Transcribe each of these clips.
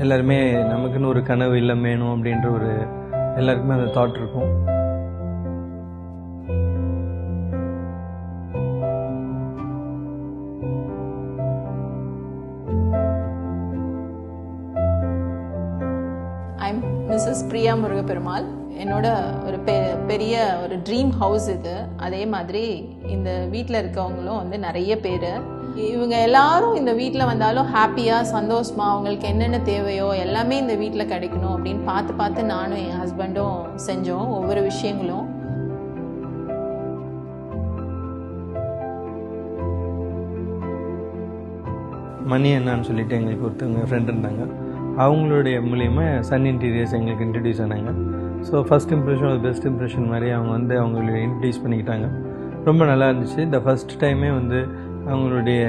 எல்லாருமே நமக்குன்னு ஒரு கனவு இல்லம் வேணும் அப்படின்ற ஒரு எல்லாருக்குமே அந்த தாட் இருக்கும். I'm Mrs Priya Murugaperumal. என்னோட ஒரு பெரிய ஒரு ட்ரீம் ஹவுஸ் இது. அதே மாதிரி இந்த வீட்டில் இருக்கவங்களும் வந்து நிறைய பேர். இவங்க எல்லாரும் இந்த வீட்டில் வந்தாலும் ஹாப்பியாக சந்தோஷமாக அவங்களுக்கு என்னென்ன தேவையோ எல்லாமே இந்த வீட்டில் கிடைக்கணும் அப்படின்னு பார்த்து நானும் என் ஹஸ்பண்டும் செஞ்சோம் ஒவ்வொரு விஷயங்களும். மணி என்னன்னு சொல்லிட்டு எங்களுக்கு ஒருத்தவங்க ஃப்ரெண்ட் இருந்தாங்க. அவங்களுடைய மூலியமாக சன் இன்டீரியர்ஸ் எங்களுக்கு இன்ட்ரடியூஸ் ஆனாங்க. ஸோ ஃபஸ்ட் இம்ப்ரெஷன் ஒரு பெஸ்ட் இம்ப்ரெஷன் மாதிரி அவங்க வந்து அவங்களை இன்ட்ரடியூஸ் பண்ணிக்கிட்டாங்க. ரொம்ப நல்லா இருந்துச்சு. இந்த ஃபஸ்ட் டைமே வந்து அவங்களுடைய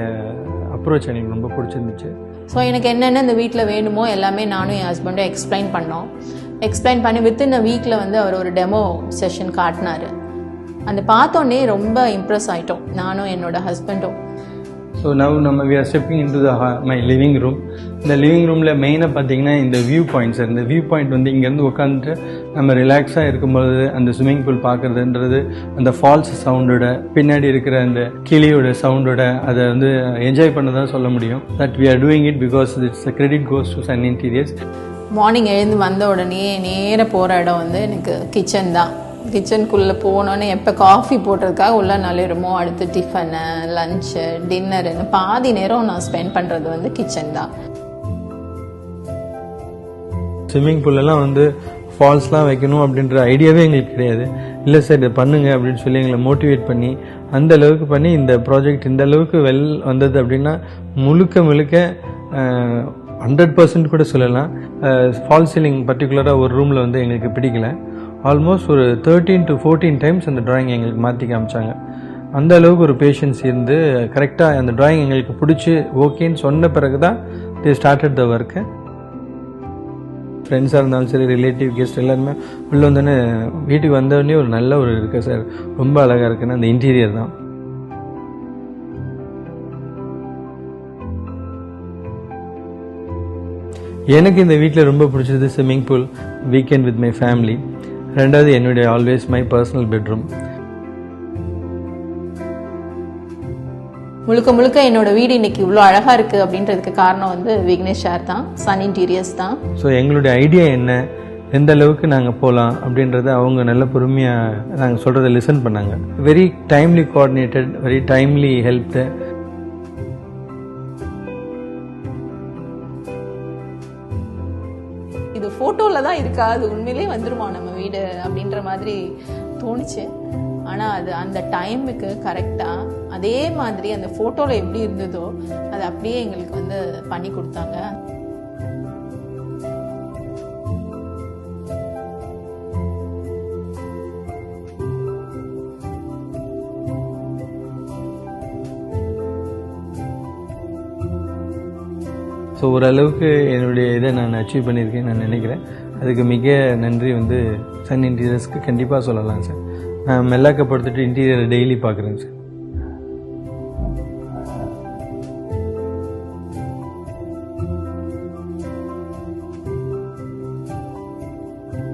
அப்ரோச் எனக்கு ரொம்ப பிடிச்சிருந்துச்சு. ஸோ எனக்கு என்னென்ன இந்த வீட்டில் வேணுமோ எல்லாமே நானும் என் ஹஸ்பண்டும் எக்ஸ்பிளைன் பண்ணி வித்தின் அ வீக்கில் வந்து அவர் ஒரு டெமோ செஷன் காட்டினார். அந்த பார்த்தோன்னே ரொம்ப இம்ப்ரெஸ் ஆகிட்டோம் நானும் என்னோட ஹஸ்பண்டும். ஸோ நம்ம we are stepping in to my living room. இந்த லிவிங் ரூமில் மெயினாக பார்த்தீங்கன்னா இந்த வியூ பாயிண்ட்ஸ். இந்த வியூ பாயிண்ட் வந்து இங்கேருந்து உட்காந்துட்டு நம்ம ரிலாக்ஸாக இருக்கும்பொழுது அந்த ஸ்விம்மிங் பூல் பார்க்குறதுன்றது அந்த ஃபால்ஸ் சவுண்டோட பின்னாடி இருக்கிற அந்த கிளியோட சவுண்டோட அதை வந்து என்ஜாய் பண்ணதான் சொல்ல முடியும். That we are doing it because it's a credit goes to Sun Interiors. Morning எழுந்து வந்த உடனே நேராக போகிற இடம் வந்து எனக்கு கிச்சன் தான். கிச்சனுக்குள்ளே போனோன்னே எப்போ காஃபி போடுறதுக்காக உள்ளே நள்ளிடுமோ அடுத்து டிஃபனு லஞ்சு டின்னருன்னு பாதி நேரம் நான் ஸ்பெண்ட் பண்ணுறது வந்து கிச்சன் தான். ஸ்விம்மிங் பூலெல்லாம் வந்து ஃபால்ஸ்லாம் வைக்கணும் அப்படின்ற ஐடியாவே எங்களுக்கு கிடையாது. இல்லை சார் இதை பண்ணுங்க அப்படின்னு சொல்லி எங்களை மோட்டிவேட் பண்ணி அந்த அளவுக்கு பண்ணி இந்த ப்ராஜெக்ட் இந்த அளவுக்கு வந்தது அப்படின்னா முழுக்க 100% கூட சொல்லலாம். ஃபால் சீலிங் பர்டிகுலராக ஒரு ரூமில் வந்து எங்களுக்கு பிடிக்கல. ஆல்மோஸ்ட் ஒரு 13 to 14 டைம்ஸ் அந்த ட்ராயிங் எங்களுக்கு மாற்றி காமிச்சாங்க. அந்த அளவுக்கு ஒரு பேஷன்ஸ் இருந்து கரெக்டாக அந்த ட்ராயிங் எங்களுக்கு பிடிச்சி ஓகேன்னு சொன்ன பிறகு தான் தே ஸ்டார்டட் த ஒர்க்கு. ஃப்ரெண்ட்ஸாக இருந்தாலும் சரி, ரிலேட்டிவ் கெஸ்ட் எல்லாருமே உள்ளே வந்தோடனே வீட்டுக்கு வந்தோடனே ஒரு நல்ல ஒரு இருக்குது சார், ரொம்ப அழகாக இருக்குன்னு அந்த இன்டீரியர் தான். எனக்கு இந்த வீட்டில் ரொம்ப பிடிச்சது swimming pool, weekend with my family. ரெண்டாவது என்னுடைய ஆல்வேஸ் மை பர்சனல் பெட்ரூம். முழுக்க என்னோட வீடு இன்னைக்கு இவ்வளோ அழகாக இருக்குது அப்படின்றதுக்கு காரணம் வந்து விக்னேஷ் சார் தான், சன் இன்டீரியர்ஸ் தான். ஸோ எங்களுடைய ஐடியா என்ன, எந்த அளவுக்கு நாங்கள் போகலாம் அப்படின்றத அவங்க நல்ல பொறுமையாக நாங்கள் சொல்கிறத லிசன் பண்ணாங்க. Very timely coordinated, very timely helped. இது ஃபோட்டோவில் தான் இருக்கா, அது உண்மையிலே வந்துருமா நம்ம வீடு அப்படின்ற மாதிரி தோணுச்சு. ஆனால் அது அந்த டைமுக்கு கரெக்டாக அதே மாதிரி அந்த ஃபோட்டோவில் எப்படி இருந்ததோ அது அப்படியே எங்களுக்கு வந்து பண்ணி கொடுத்தாங்க. ஸோ ஓரளவுக்கு என்னுடைய இதை நான் அச்சீவ் பண்ணியிருக்கேன் நான் நினைக்கிறேன். அதுக்கு மிக நன்றி வந்து சன் இன்டீரியர்ஸ்க்கு கண்டிப்பாக சொல்லலாம் சார். நான் மெல்லாக்கப்படுத்திட்டு இன்டீரியரை டெய்லி பார்க்குறேன் சார்.